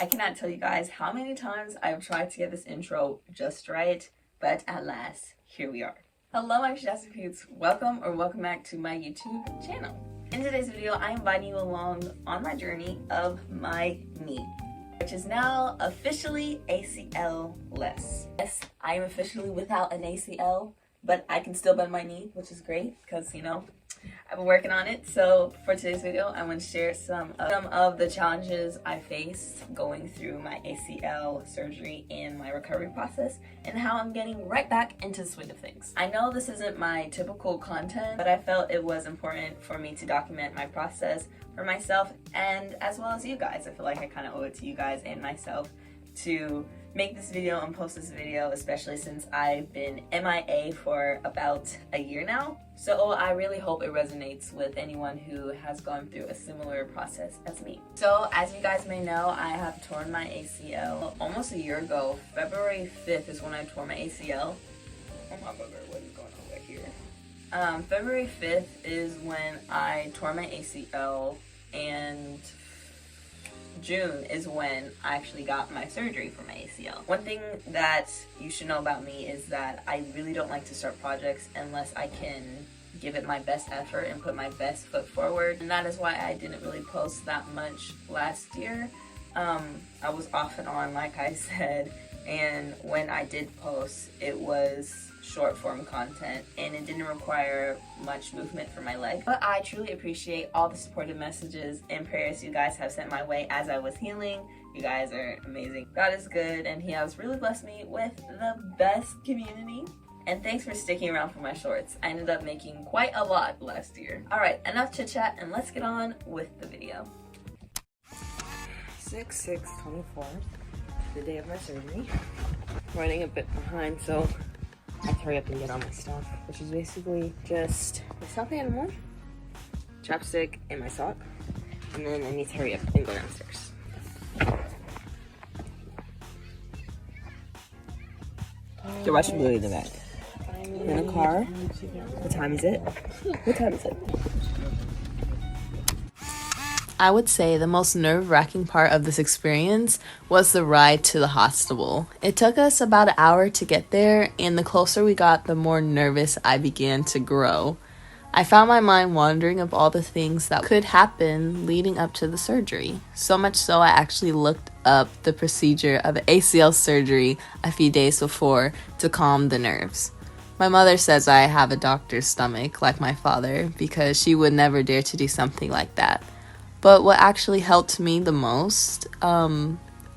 I cannot tell you guys how many times I've tried to get this intro just right, but at last, here we are. Hello my Peach-Tastic Crews, welcome back to my YouTube channel. In today's video, I am inviting you along on my journey of my knee, which is now officially Acl-less. Yes, I am officially without an ACL, but I can still bend my knee, which is great because, you know, I've been working on it. So for today's video, I want to share some of the challenges I faced going through my ACL surgery and my recovery process, and how I'm getting right back into the swing of things. I know this isn't my typical content, but I felt it was important for me to document my process for myself and as well as you guys. I feel like I kind of owe it to you guys and myself to make this video and post this video, especially since I've been MIA for about a year now. So I really hope it resonates with anyone who has gone through a similar process as me. So as you guys may know, I have torn my ACL almost a year ago. February 5th is when I tore my ACL. Oh my brother, what is going on right here? February 5th is when I tore my ACL, and June is when I actually got my surgery for my ACL. One thing that you should know about me is that I really don't like to start projects unless I can give it my best effort and put my best foot forward. And that is why I didn't really post that much last year. I was off and on, like I said, and when I did post, it was short form content and it didn't require much movement for my leg. But I truly appreciate all the supportive messages and prayers you guys have sent my way as I was healing. You guys are amazing. God is good, and He has really blessed me with the best community. And thanks for sticking around for my shorts. I ended up making quite a lot last year. Alright, enough chit chat and let's get on with the video. 6/6/24, the day of my surgery. Running a bit behind, so I have to hurry up and get all my stuff, which is basically just my stuffed animal, chapstick, and my sock. And then I need to hurry up and go downstairs. You're watching Bluey in the back. In a car. What time is it? What time is it? I would say the most nerve-wracking part of this experience was the ride to the hospital. It took us about an hour to get there, and the closer we got, the more nervous I began to grow. I found my mind wandering of all the things that could happen leading up to the surgery. So much so I actually looked up the procedure of ACL surgery a few days before to calm the nerves. My mother says I have a doctor's stomach like my father because she would never dare to do something like that. But what actually helped me the most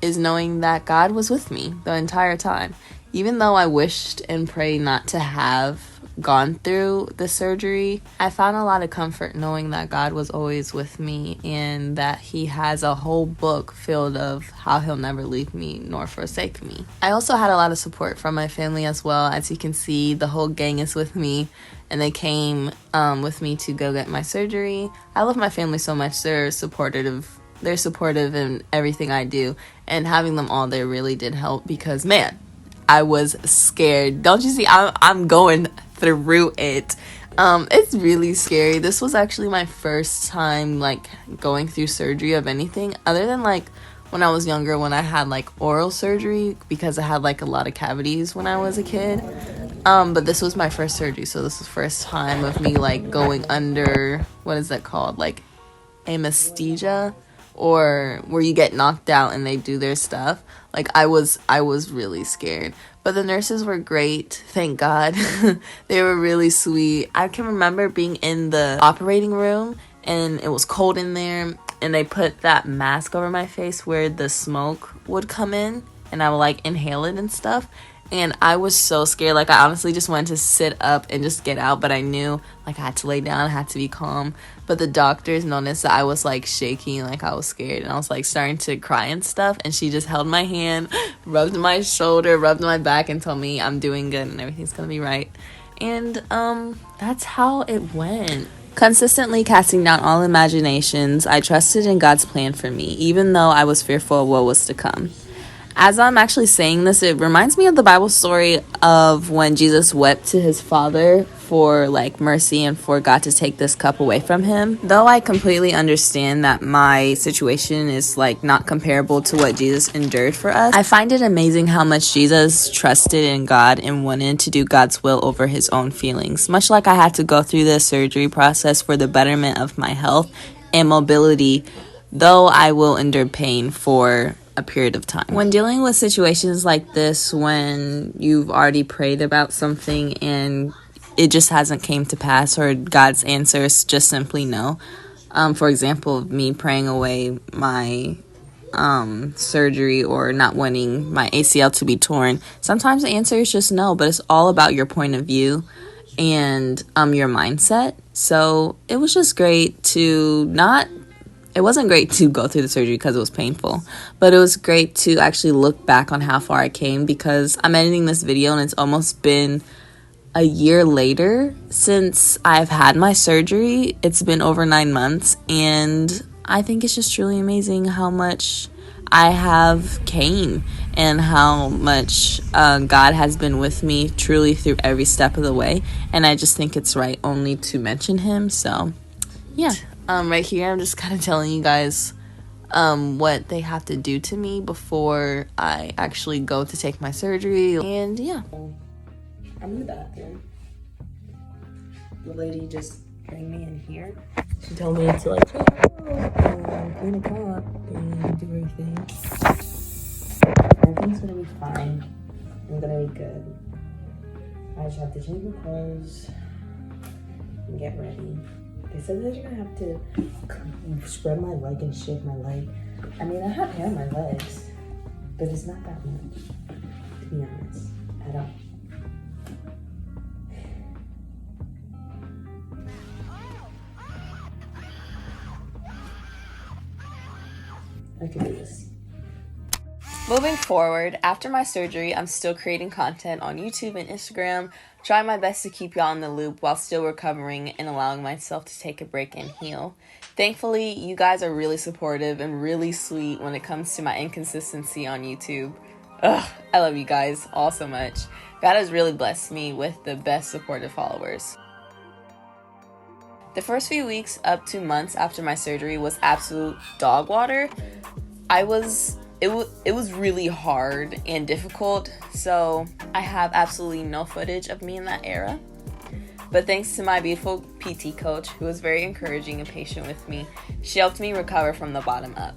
is knowing that God was with me the entire time. Even though I wished and prayed not to have gone through the surgery, I found a lot of comfort knowing that God was always with me and that He has a whole book filled of how He'll never leave me nor forsake me. I also had a lot of support from my family as well. As you can see, the whole gang is with me, and they came with me to go get my surgery. I love my family so much. They're supportive in everything I do, and having them all there really did help because, man, I was scared. Don't you see? I'm going through it. It's really scary. This was actually my first time like going through surgery of anything other than like when I was younger, when I had like oral surgery because I had like a lot of cavities when I was a kid. But this was my first surgery, so this was the first time of me like going under, what is that called, like anesthesia, or where you get knocked out and they do their stuff. Like I was really scared, but the nurses were great, thank God. They were really sweet. I can remember being in the operating room and it was cold in there, and they put that mask over my face where the smoke would come in and I would like inhale it and stuff. And I was so scared. Like I honestly just wanted to sit up and just get out, but I knew like I had to lay down, I had to be calm. But the doctors noticed that I was like shaking, like I was scared, and I was like starting to cry and stuff, and she just held my hand, rubbed my shoulder, rubbed my back, and told me I'm doing good and everything's gonna be right. And that's how it went. Consistently casting down all imaginations, I trusted in God's plan for me, even though I was fearful of what was to come. As I'm actually saying this, it reminds me of the Bible story of when Jesus wept to his Father for like mercy and for God to take this cup away from him. Though I completely understand that my situation is like not comparable to what Jesus endured for us, I find it amazing how much Jesus trusted in God and wanted to do God's will over his own feelings. Much like I had to go through this surgery process for the betterment of my health and mobility, though I will endure pain for a period of time. When dealing with situations like this, when you've already prayed about something and it just hasn't came to pass, or God's answer is just simply no. For example, me praying away my surgery or not wanting my ACL to be torn. Sometimes the answer is just no, but it's all about your point of view and your mindset. So it was just great to not. It wasn't great to go through the surgery because it was painful, but it was great to actually look back on how far I came, because I'm editing this video and it's almost been a year later since I've had my surgery. It's been over 9 months, and I think it's just truly amazing how much I have came and how much God has been with me truly through every step of the way, and I just think it's right only to mention him. So yeah. Right here, I'm just kind of telling you guys what they have to do to me before I actually go to take my surgery. And yeah. I'm in the bathroom. The lady just bring me in here. She told me to like, clean a cup and do everything. Everything's gonna be fine. I'm gonna be good. I just have to change my clothes and get ready. They said that you're gonna have to spread my leg and shake my leg. I mean, I have hair on my legs, but it's not that much, to be honest, at all. I can do this. Moving forward, after my surgery, I'm still creating content on YouTube and Instagram, trying my best to keep y'all in the loop while still recovering and allowing myself to take a break and heal. Thankfully, you guys are really supportive and really sweet when it comes to my inconsistency on YouTube. Ugh, I love you guys all so much. God has really blessed me with the best supportive followers. The first few weeks up to months after my surgery was absolute dog water. It was really hard and difficult, so I have absolutely no footage of me in that era. But thanks to my beautiful PT coach, who was very encouraging and patient with me, she helped me recover from the bottom up.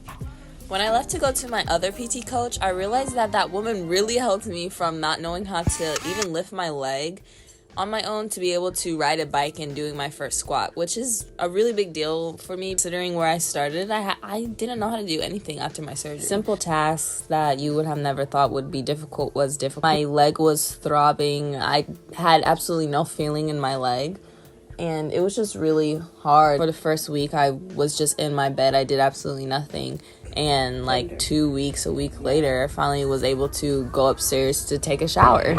When I left to go to my other PT coach, I realized that that woman really helped me from not knowing how to even lift my leg on my own to be able to ride a bike and doing my first squat, which is a really big deal for me considering where I started. I didn't know how to do anything after my surgery. Simple tasks that you would have never thought would be difficult was difficult. My leg was throbbing. I had absolutely no feeling in my leg, and it was just really hard. For the first week, I was just in my bed. I did absolutely nothing. And like 2 weeks, a week later, I finally was able to go upstairs to take a shower.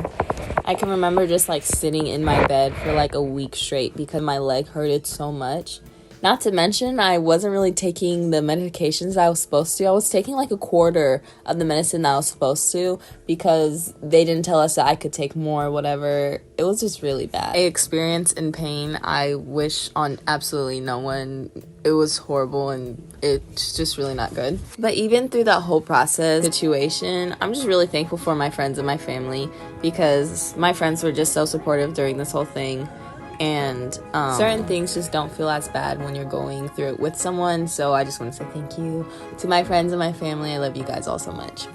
I can remember just like sitting in my bed for like a week straight because my leg hurted so much. Not to mention, I wasn't really taking the medications I was supposed to. I was taking like a quarter of the medicine that I was supposed to because they didn't tell us that I could take more, whatever. It was just really bad. I experienced in pain I wish on absolutely no one. It was horrible and it's just really not good. But even through that whole process situation, I'm just really thankful for my friends and my family because my friends were just so supportive during this whole thing. And certain things just don't feel as bad when you're going through it with someone. So I just want to say thank you to my friends and my family. I love you guys all so much.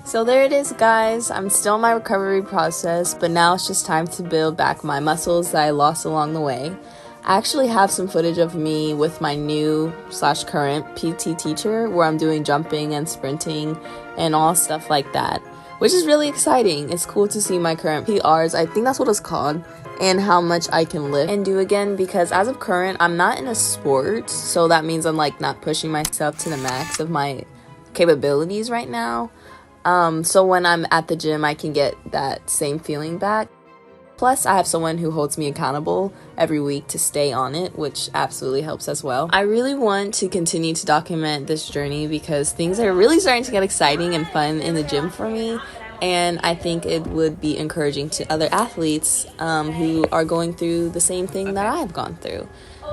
So there it is, guys. I'm still in my recovery process, but now it's just time to build back my muscles that I lost along the way. I actually have some footage of me with my new/current PT teacher where I'm doing jumping and sprinting and all stuff like that, which is really exciting. It's cool to see my current PRs, I think that's what it's called, and how much I can lift and do again, because as of current, I'm not in a sport, so that means I'm like not pushing myself to the max of my capabilities right now. So when I'm at the gym, I can get that same feeling back. Plus, I have someone who holds me accountable every week to stay on it, which absolutely helps as well. I really want to continue to document this journey because things are really starting to get exciting and fun in the gym for me. And I think it would be encouraging to other athletes who are going through the same thing that I've gone through.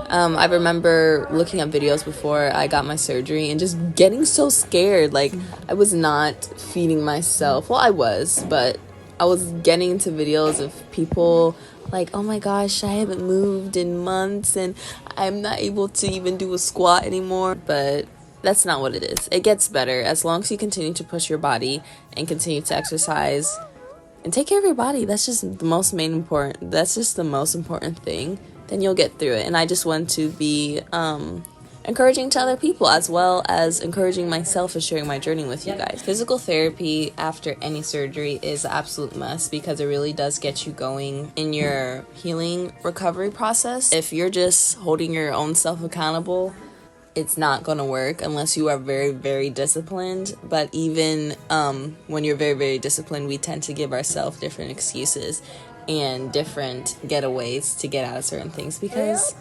I remember looking up videos before I got my surgery and just getting so scared. Like, I was not feeding myself. Well, I was, but I was getting into videos of people like, oh my gosh, I haven't moved in months and I'm not able to even do a squat anymore. But that's not what it is. It gets better as long as you continue to push your body and continue to exercise and take care of your body. That's just the most important thing. Then you'll get through it. And I just want to be encouraging to other people as well as encouraging myself and sharing my journey with you guys. Physical therapy after any surgery is an absolute must because it really does get you going in your healing recovery process. If you're just holding your own self accountable, it's not gonna work unless you are very, very disciplined. But even when you're very, very disciplined, we tend to give ourselves different excuses and different getaways to get out of certain things because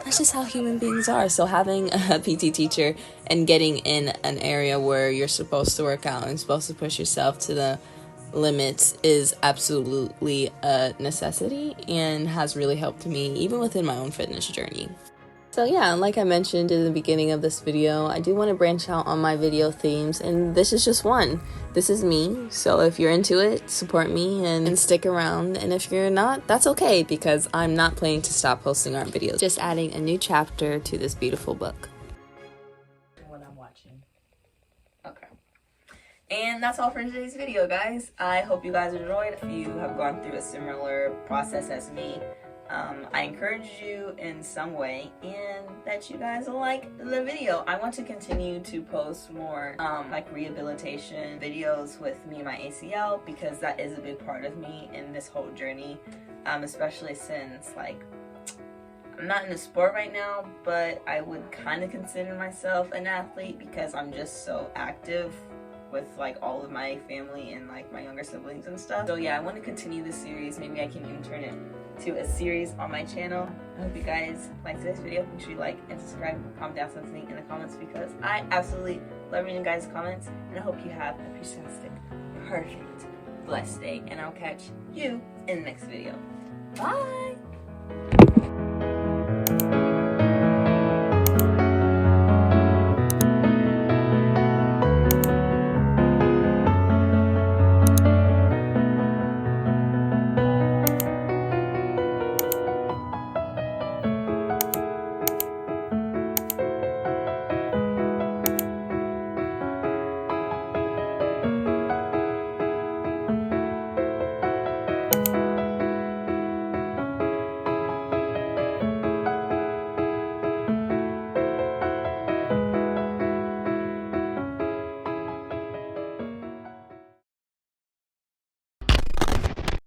that's just how human beings are. So having a PT teacher and getting in an area where you're supposed to work out and supposed to push yourself to the limits is absolutely a necessity and has really helped me even within my own fitness journey. So yeah, like I mentioned in the beginning of this video, I do want to branch out on my video themes, and this is just one. This is me, so if you're into it, support me and stick around, and if you're not, that's okay, because I'm not planning to stop posting art videos. Just adding a new chapter to this beautiful book. What I'm watching. Okay. And that's all for today's video, guys. I hope you guys enjoyed. If you have gone through a similar process as me, I encourage you in some way and that you guys will like the video. I want to continue to post more like rehabilitation videos with me and my ACL because that is a big part of me in this whole journey, especially since like I'm not in the sport right now, but I would kind of consider myself an athlete because I'm just so active with like all of my family and like my younger siblings and stuff. So yeah, I want to continue this series. Maybe I can even turn it to a series on my channel. I hope you guys liked this video. Make sure you like and subscribe and comment down something in the comments because I absolutely love reading you guys' comments, and I hope you have a Peach-Tastic, perfect, blessed day, and I'll catch you in the next video. Bye!